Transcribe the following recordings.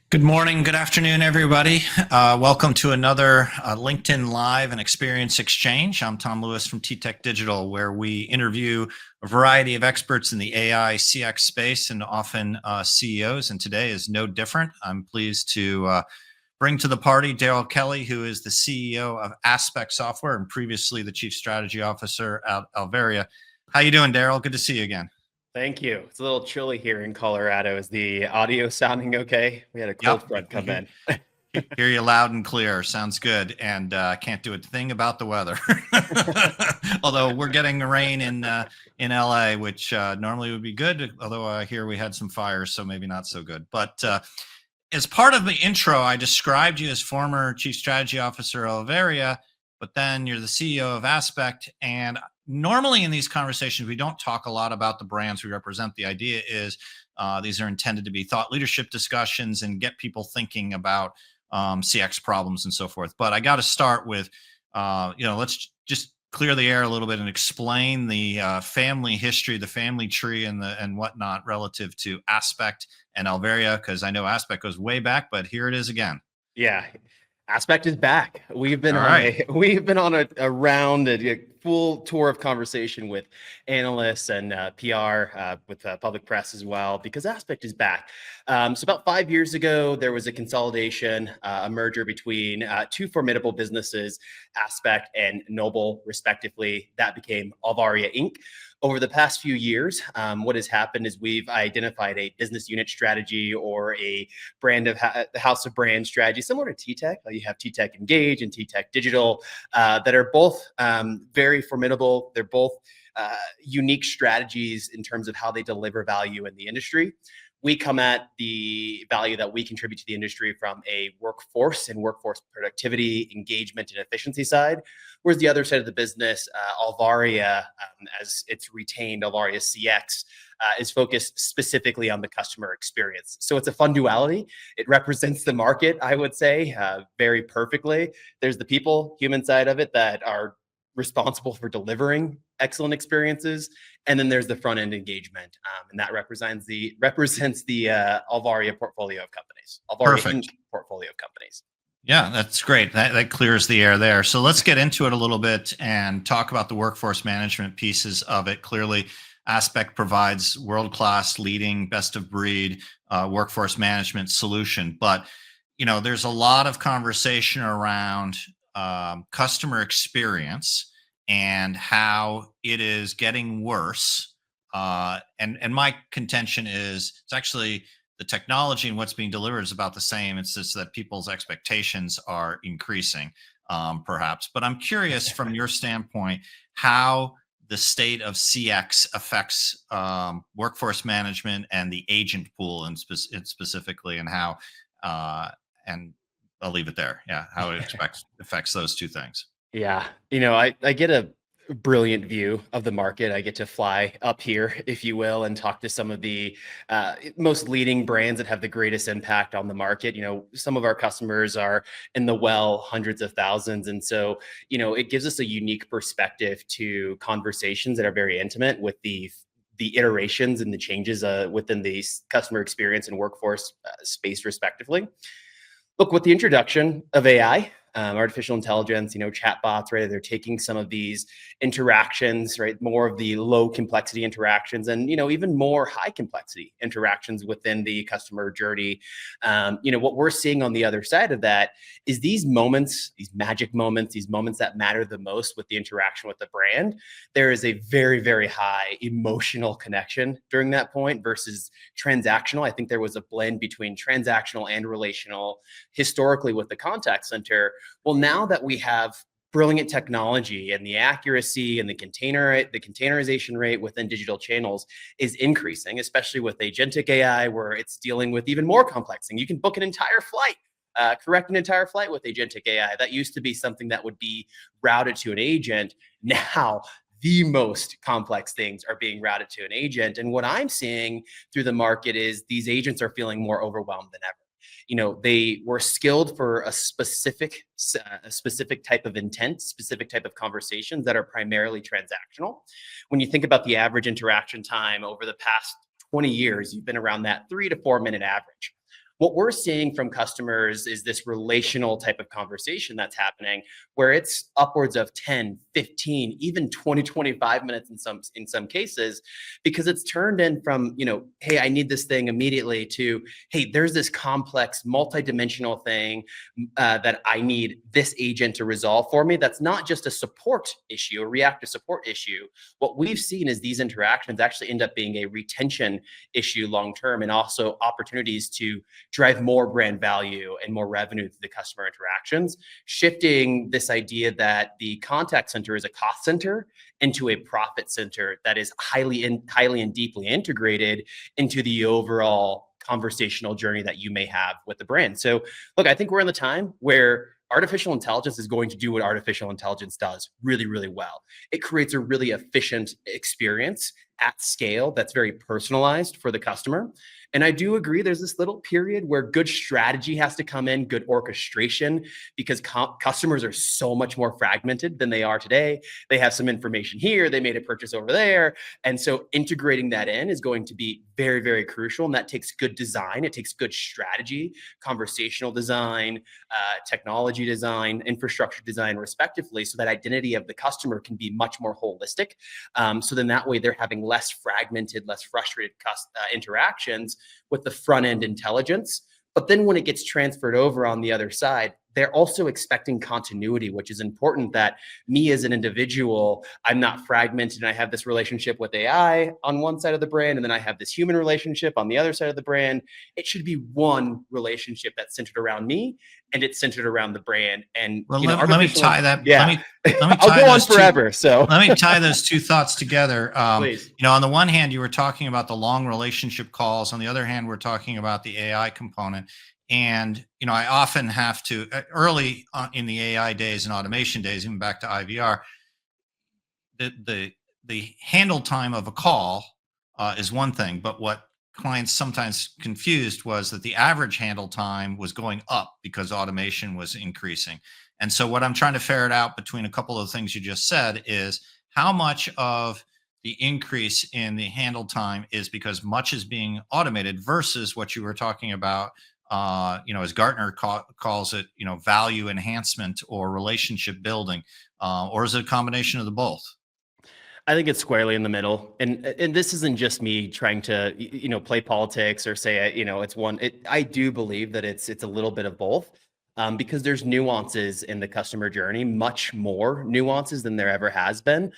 Good morning, good afternoon, everybody. Welcome to another LinkedIn Live and Experience Exchange. I'm Tom Lewis from TTEC Digital, where we interview a variety of experts in the AI CX space and often CEOs, and today is no different. I'm pleased to bring to the party Darryl Kelly, who is the CEO of Aspect Software and previously the Chief Strategy Officer at Alvaria. How you doing, Darryl? Good to see you again. Thank you. It's a little chilly here in Colorado. Is the audio sounding okay? We had a cold Yep, front come in. hear you loud and clear. Sounds good. And can't do a thing about the weather. Although we're getting rain in LA, which normally would be good. Although I hear we had some fires, so maybe not so good. But as part of the intro, I described you as former Chief Strategy Officer of Alvaria, but then you're the CEO of Aspect. And normally in these conversations, we don't talk a lot about the brands we represent. The idea is these are intended to be thought leadership discussions and get people thinking about CX problems and so forth. But I got to start with, let's just clear the air a little bit and explain the family history, the family tree, and whatnot relative to Aspect and Alvaria, because I know Aspect goes way back, but here it is again. Yeah, Aspect is back. We've been All on right. a round, a full tour of conversation with analysts and PR, with public press as well, because Aspect is back. So about 5 years ago, there was a consolidation, a merger between two formidable businesses, Aspect and Noble, respectively. That became Alvaria Inc. Over the past few years, what has happened is we've identified a business unit strategy or a brand of the house of brand strategy, similar to TTEC. You have TTEC Engage and TTEC Digital, that are both very formidable. They're both unique strategies in terms of how they deliver value in the industry. We come at the value that we contribute to the industry from a workforce and workforce productivity, engagement, and efficiency side. Whereas the other side of the business, Alvaria, as it's retained, Alvaria CX, is focused specifically on the customer experience. So it's a fun duality. It represents the market, I would say, very perfectly. There's the people, human side of it that are responsible for delivering excellent experiences, and then there's the front end engagement, and that represents the Alvaria portfolio of companies, Alvaria Inc. Perfect. portfolio of companies. Yeah, that's great. That clears the air there. So let's get into it a little bit and talk about the workforce management pieces of it. Clearly, Aspect provides world-class, leading, best-of-breed workforce management solution. But there's a lot of conversation around customer experience and how it is getting worse. And my contention is it's actually the technology and what's being delivered is about the same. It's just that people's expectations are increasing, perhaps. But I'm curious from your standpoint how the state of CX affects workforce management and the agent pool, and specifically, and how, and I'll leave it there. Yeah, how it affects those two things. Yeah, I get a brilliant view of the market. I get to fly up here, if you will, and talk to some of the most leading brands that have the greatest impact on the market. Some of our customers are in the hundreds of thousands. And so, it gives us a unique perspective to conversations that are very intimate with the iterations and the changes within the customer experience and workforce space, respectively. Look, with the introduction of AI, artificial intelligence, chatbots, right? They're taking some of these interactions, right? More of the low complexity interactions and, even more high complexity interactions within the customer journey. What we're seeing on the other side of that is these moments, these magic moments, these moments that matter the most with the interaction with the brand. There is a very, very high emotional connection during that point versus transactional. I think there was a blend between transactional and relational historically with the contact center. Well, now that we have brilliant technology and the accuracy and the containerization rate within digital channels is increasing, especially with agentic AI, where it's dealing with even more complex things. You can book an entire flight, correct an entire flight with agentic AI. That used to be something that would be routed to an agent. Now, the most complex things are being routed to an agent. And what I'm seeing through the market is these agents are feeling more overwhelmed than ever. They were skilled for a specific type of intent, specific type of conversations that are primarily transactional. When you think about the average interaction time over the past 20 years, you've been around that 3 to 4 minute average. What we're seeing from customers is this relational type of conversation that's happening where it's upwards of 10, 15, even 20, 25 minutes in some cases, because it's turned in from, hey, I need this thing immediately to, hey, there's this complex multidimensional thing that I need this agent to resolve for me. That's not just a support issue, a reactive support issue. What we've seen is these interactions actually end up being a retention issue long term, and also opportunities to drive more brand value and more revenue through the customer interactions, shifting this idea that the contact center is a cost center into a profit center that is highly and deeply integrated into the overall conversational journey that you may have with the brand. So look, I think we're in the time where artificial intelligence is going to do what artificial intelligence does really, really well. It creates a really efficient experience at scale that's very personalized for the customer. And I do agree there's this little period where good strategy has to come in, good orchestration, because customers are so much more fragmented than they are today. They have some information here, they made a purchase over there. And so integrating that in is going to be very, very crucial. And that takes good design. It takes good strategy, conversational design, technology design, infrastructure design, respectively, so that identity of the customer can be much more holistic. So then that way they're having less fragmented, less frustrated interactions with the front end intelligence. But then when it gets transferred over on the other side, they're also expecting continuity, which is important, that me as an individual, I'm not fragmented and I have this relationship with AI on one side of the brand, and then I have this human relationship on the other side of the brand. It should be one relationship that's centered around me, and it's centered around the brand. And Well, let me tie that. Yeah, let me I'll tie go on those forever. So let me tie those two thoughts together. please. On the one hand, you were talking about the long relationship calls. On the other hand, we're talking about the AI component. And I often have to early in the AI days and automation days, even back to IVR, the handle time of a call is one thing, but what clients sometimes confused was that the average handle time was going up because automation was increasing. And so what I'm trying to ferret out between a couple of things you just said is how much of the increase in the handle time is because much is being automated versus what you were talking about, as Gartner calls it, value enhancement or relationship building, or is it a combination of the both? I think it's squarely in the middle, and this isn't just me trying to play politics or say it's one. I do believe that it's a little bit of both, because there's nuances in the customer journey, much more nuances than there ever has been,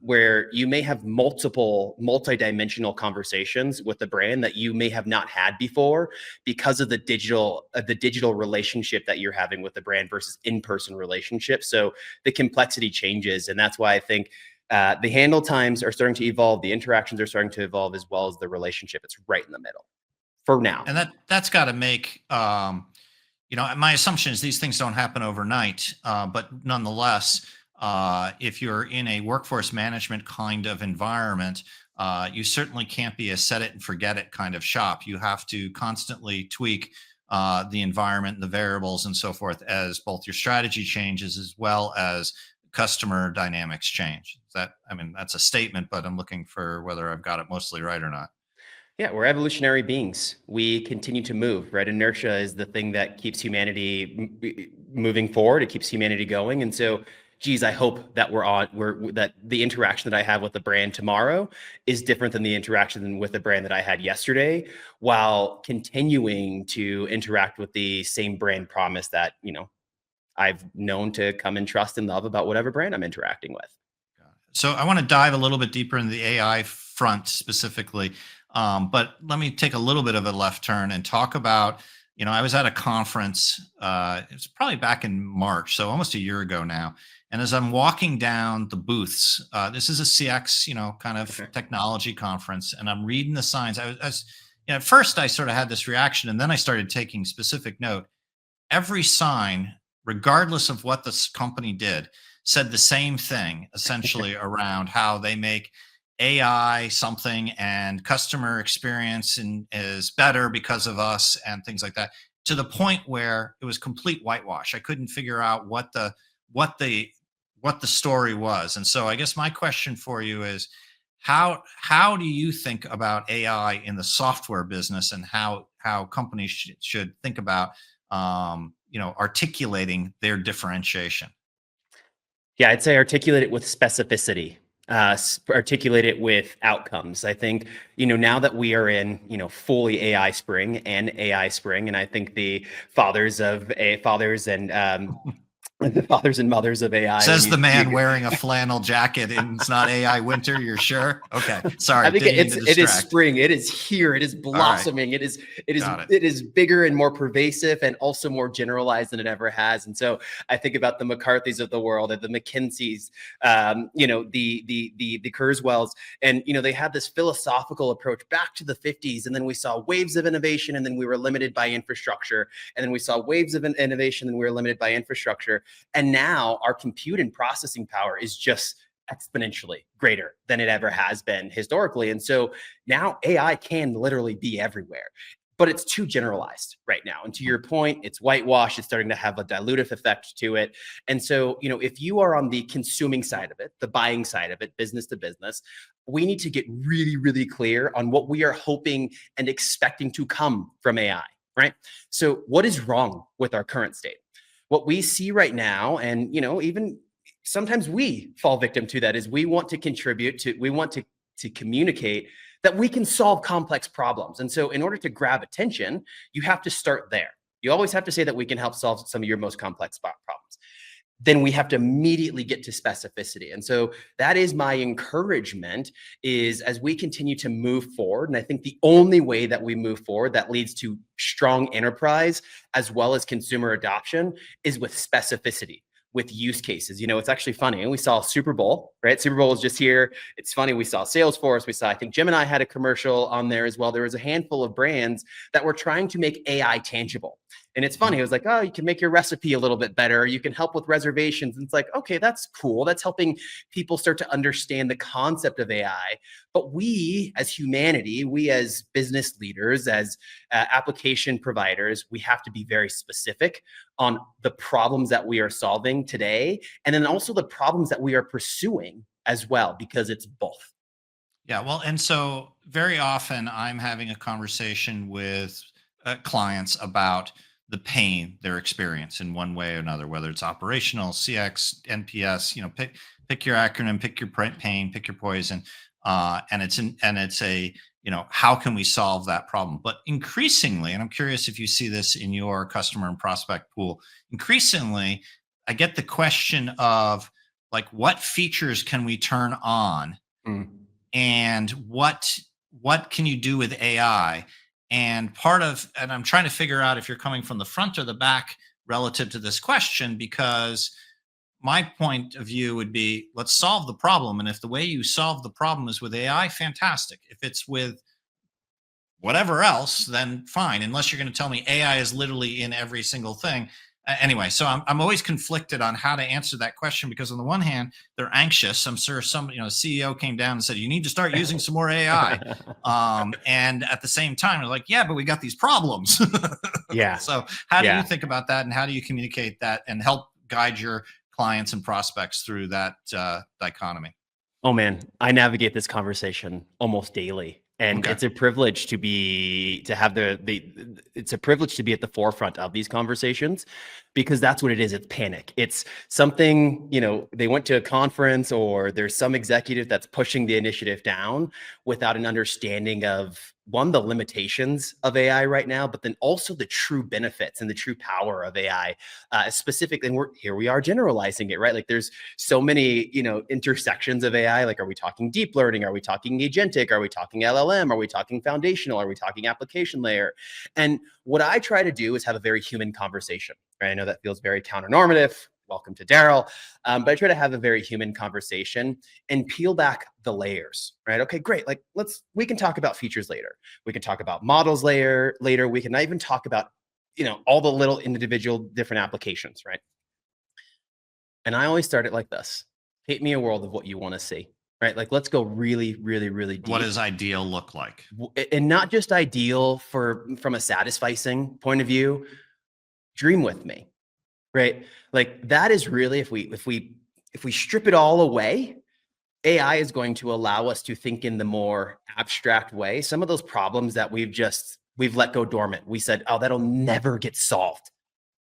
where you may have multi-dimensional conversations with the brand that you may have not had before because of the digital relationship that you're having with the brand versus in-person relationship. So the complexity changes, and that's why I think the handle times are starting to evolve. The interactions are starting to evolve, as well as the relationship. It's right in the middle for now. And that's got to make, my assumption is these things don't happen overnight, but nonetheless, if you're in a workforce management kind of environment, you certainly can't be a set it and forget it kind of shop. You have to constantly tweak the environment, the variables, and so forth, as both your strategy changes as well as customer dynamics change. That's a statement, but I'm looking for whether I've got it mostly right or not. Yeah, we're evolutionary beings. We continue to move, right? Inertia is the thing that keeps humanity moving forward. It keeps humanity going. And so, geez, I hope that that the interaction that I have with the brand tomorrow is different than the interaction with the brand that I had yesterday, while continuing to interact with the same brand promise that, I've known to come and trust and love about whatever brand I'm interacting with. So I want to dive a little bit deeper into the AI front specifically, but let me take a little bit of a left turn and talk about, I was at a conference, it was probably back in March, so almost a year ago now. And as I'm walking down the booths, this is a CX, kind of technology conference, and I'm reading the signs. At first I sort of had this reaction, and then I started taking specific note. Every sign, regardless of what this company did, said the same thing, essentially around how they make AI something and customer experience is better because of us and things like that, to the point where it was complete whitewash. I couldn't figure out what the story was. And so I guess my question for you is, how do you think about AI in the software business, and how companies should think about articulating their differentiation? Yeah, I'd say articulate it with specificity. Articulate it with outcomes. I think, now that we are in, fully AI spring and AI spring, and I think the fathers and the fathers and mothers of AI, when Says the man you wearing a flannel jacket, and it's not AI winter. You're sure? Okay, sorry, I think didn't mean to it is distract. spring. It is here. It is All right, blossoming. got it. It is bigger and more pervasive and also more generalized than it ever has. And so I think about the McCarthys of the world and the McKinseys, the Kurzweils, and they had this philosophical approach back to the 50s, and then we saw waves of innovation, and then we were limited by infrastructure, and then we saw waves of innovation, and we were limited by infrastructure, and now our compute and processing power is just exponentially greater than it ever has been historically. And so now AI can literally be everywhere, but it's too generalized right now. And to your point, it's whitewashed. It's starting to have a dilutive effect to it. And so, if you are on the consuming side of it, the buying side of it, business to business, we need to get really, really clear on what we are hoping and expecting to come from AI, right? So what is wrong with our current state? What we see right now, and even sometimes we fall victim to that, is we want to communicate that we can solve complex problems. And so in order to grab attention, you have to start there. You always have to say that we can help solve some of your most complex problems. Then we have to immediately get to specificity. And so that is my encouragement, is as we continue to move forward, and I think the only way that we move forward that leads to strong enterprise as well as consumer adoption is with specificity, with use cases. It's actually funny. And we saw Super Bowl, right? Super Bowl was just here. It's funny. We saw Salesforce. We saw, I think Gemini had a commercial on there as well. There was a handful of brands that were trying to make AI tangible. And it's funny. It was like, oh, you can make your recipe a little bit better. You can help with reservations. And it's like, okay, that's cool. That's helping people start to understand the concept of AI. But we as humanity, we as business leaders, as application providers, we have to be very specific on the problems that we are solving today, and then also the problems that we are pursuing as well, because it's both. Yeah, well, and so very often I'm having a conversation with clients about the pain they're experiencing in one way or another, whether it's operational, CX, NPS. Pick your acronym, pick your pain, pick your poison, and it's a how can we solve that problem? But increasingly, and I'm curious if you see this in your customer and prospect pool, increasingly, I get the question of, like, what features can we turn on, Mm. and what can you do with AI? And I'm trying to figure out if you're coming from the front or the back relative to this question, because my point of view would be, let's solve the problem. And if the way you solve the problem is with AI, fantastic. If it's with whatever else, then fine. Unless you're going to tell me AI is literally in every single thing. Anyway, so I'm always conflicted on how to answer that question, because on the one hand, they're anxious. I'm sure some CEO came down and said, you need to start using some more AI. And at the same time, they're like, yeah, but we got these problems. Yeah. So how do you Yeah. think about that, and how do you communicate that and help guide your clients and prospects through that dichotomy? Oh man, I navigate this conversation almost daily. And Okay. it's a privilege to have it's a privilege to be at the forefront of these conversations, because that's what it is. It's panic. It's something, they went to a conference, or there's some executive that's pushing the initiative down without an understanding of, one, the limitations of AI right now, but then also the true benefits and the true power of AI, specifically. And we are generalizing it, right? Like, there's so many, intersections of AI. Like, are we talking deep learning? Are we talking agentic? Are we talking LLM? Are we talking foundational? Are we talking application layer? And what I try to do is have a very human conversation, right? I know that feels very counternormative. Welcome to Darryl. But I try to have a very human conversation and peel back the layers, right? Okay, great. Like, we can talk about features later. We can talk about models later. We can even talk about, all the little individual different applications, right? And I always start it like this: paint me a world of what you want to see, right? Like, let's go really, really, really What deep. does ideal look like? And not just ideal from a satisficing point of view. Dream with me, right? Like, that is really, if we strip it all away, AI is going to allow us to think in the more abstract way. Some of those problems that we've let go dormant. We said, oh, that'll never get solved,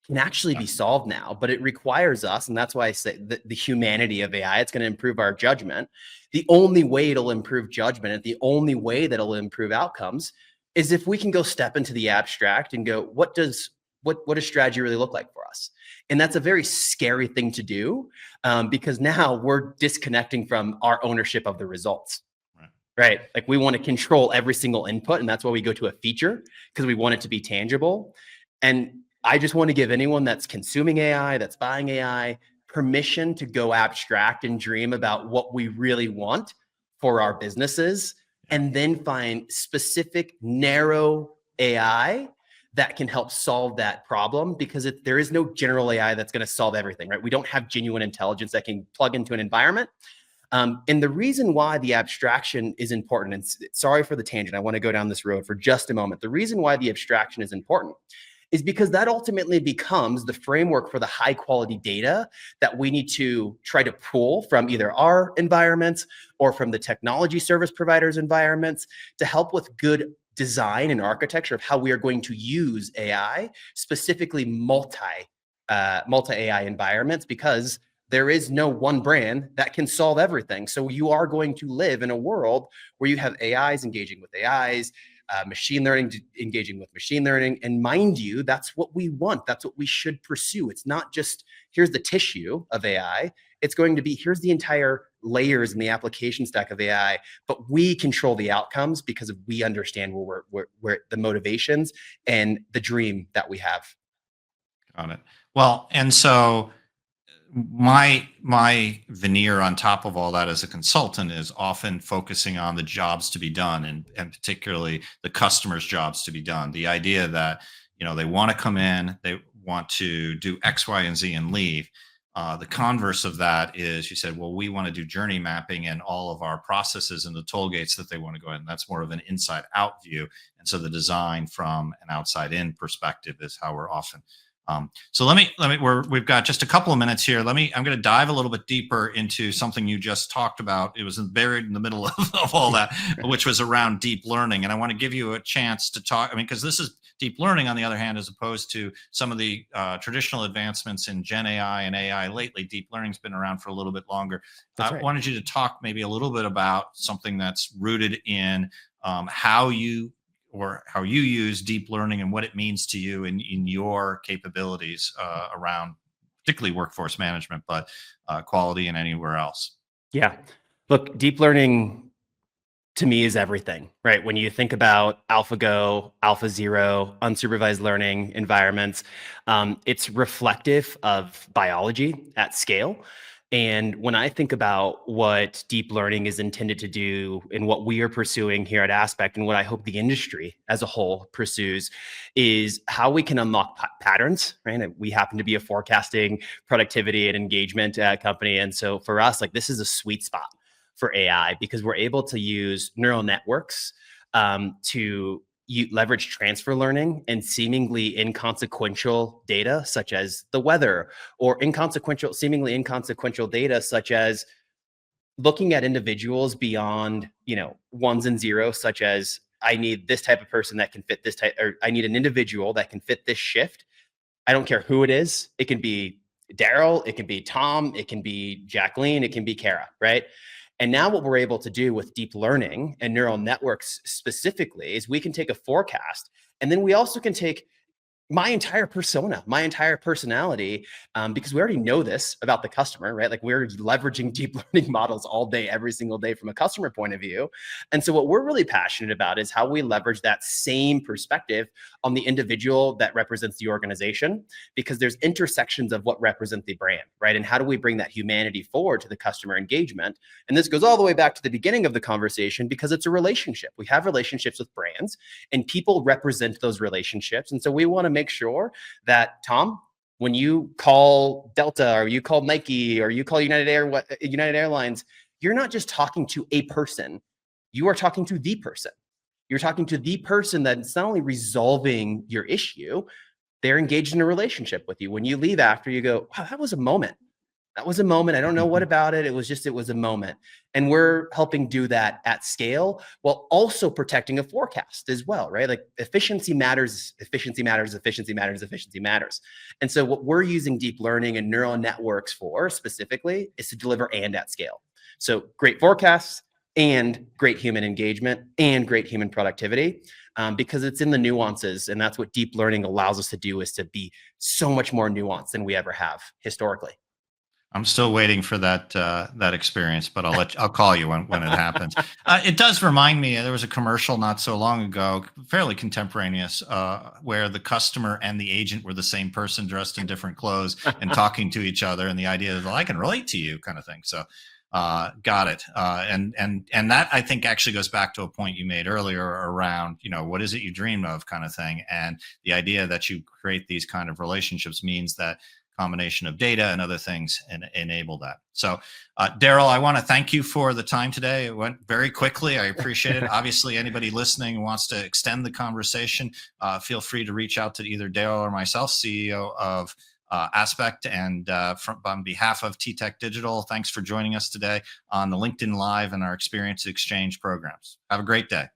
can actually be solved now, but it requires us, and that's why I say the humanity of AI, it's going to improve our judgment. The only way it'll improve judgment and the only way that it'll improve outcomes is if we can go step into the abstract and go, what does strategy really look like for us? And that's a very scary thing to do, because now we're disconnecting from our ownership of the results. Right. Like we want to control every single input. And that's why we go to a feature, because we want it to be tangible. And I just want to give anyone that's consuming AI, that's buying AI, permission to go abstract and dream about what we really want for our businesses, and then find specific, narrow AI that can help solve that problem, because there is no general AI that's going to solve everything, right? We don't have genuine intelligence that can plug into an environment. And the reason why the abstraction is important, and sorry for the tangent, I want to go down this road for just a moment. The reason why the abstraction is important is because that ultimately becomes the framework for the high quality data that we need to try to pull from either our environments or from the technology service providers' environments to help with good design and architecture of how we are going to use AI, specifically multi-AI environments, because there is no one brand that can solve everything. So you are going to live in a world where you have AIs engaging with AIs, machine learning engaging with machine learning. And mind you, that's what we want. That's what we should pursue. It's not just here's the tissue of AI. It's going to be here's the entire layers in the application stack of AI, but we control the outcomes because we understand where the motivations and the dream that we have. Got it. Well, and so my veneer on top of all that as a consultant is often focusing on the jobs to be done, and particularly the customer's jobs to be done. The idea that, they want to come in, they want to do X, Y, and Z and leave. The converse of that is you said, well, we want to do journey mapping and all of our processes and the toll gates that they want to go in. That's more of an inside out view. And so the design from an outside in perspective is how we're often. So we've got just a couple of minutes here. I'm going to dive a little bit deeper into something you just talked about. It was buried in the middle of all that, which was around deep learning. And I want to give you a chance to talk, because this is deep learning on the other hand, as opposed to some of the traditional advancements in Gen AI and AI lately. Deep learning's been around for a little bit longer. That's I right. wanted you to talk maybe a little bit about something that's rooted in how you use deep learning and what it means to you in your capabilities around particularly workforce management, but quality and anywhere else. Yeah. Look, deep learning to me is everything, right? When you think about AlphaGo, AlphaZero, unsupervised learning environments, it's reflective of biology at scale. And when I think about what deep learning is intended to do and what we are pursuing here at Aspect, and what I hope the industry as a whole pursues, is how we can unlock patterns, right? We happen to be a forecasting, productivity, and engagement company. And so for us, like, this is a sweet spot for AI, because we're able to use neural networks to leverage transfer learning and seemingly inconsequential data such as the weather, or seemingly inconsequential data such as looking at individuals beyond, ones and zeros, such as I need this type of person that can fit this type, or I need an individual that can fit this shift. I don't care who it is. It can be Darryl, it can be Tom, it can be Jacqueline, it can be Kara, right? And now what we're able to do with deep learning and neural networks specifically is we can take a forecast, and then we also can take my entire persona, my entire personality, because we already know this about the customer, right? Like, we're leveraging deep learning models all day, every single day from a customer point of view. And so what we're really passionate about is how we leverage that same perspective on the individual that represents the organization, because there's intersections of what represent the brand, right? And how do we bring that humanity forward to the customer engagement? And this goes all the way back to the beginning of the conversation, because it's a relationship. We have relationships with brands, and people represent those relationships. And so we want to make sure that, Tom, when you call Delta, or you call Nike, or you call United Airlines, you're not just talking to a person. You are talking to the person. You're talking to the person that's not only resolving your issue, they're engaged in a relationship with you. When you leave after, you go, wow, that was a moment That was a moment. I don't know what about it. It was a moment. And we're helping do that at scale while also protecting a forecast as well, right? Like efficiency matters, efficiency matters, efficiency matters, efficiency matters. And so what we're using deep learning and neural networks for specifically is to deliver and at scale. So great forecasts and great human engagement and great human productivity, because it's in the nuances. And that's what deep learning allows us to do, is to be so much more nuanced than we ever have historically. I'm still waiting for that experience, but I'll call you when it happens. It does remind me, there was a commercial not so long ago, fairly contemporaneous, where the customer and the agent were the same person dressed in different clothes and talking to each other, and the idea is, well, I can relate to you, kind of thing. So, got it. And that, I think, actually goes back to a point you made earlier around, what is it you dream of, kind of thing, and the idea that you create these kind of relationships means that combination of data and other things and enable that. So, Darryl, I want to thank you for the time today. It went very quickly. I appreciate it. Obviously, anybody listening who wants to extend the conversation, feel free to reach out to either Darryl or myself, CEO of Aspect. And on behalf of TTEC Digital, thanks for joining us today on the LinkedIn Live and our Experience Exchange programs. Have a great day.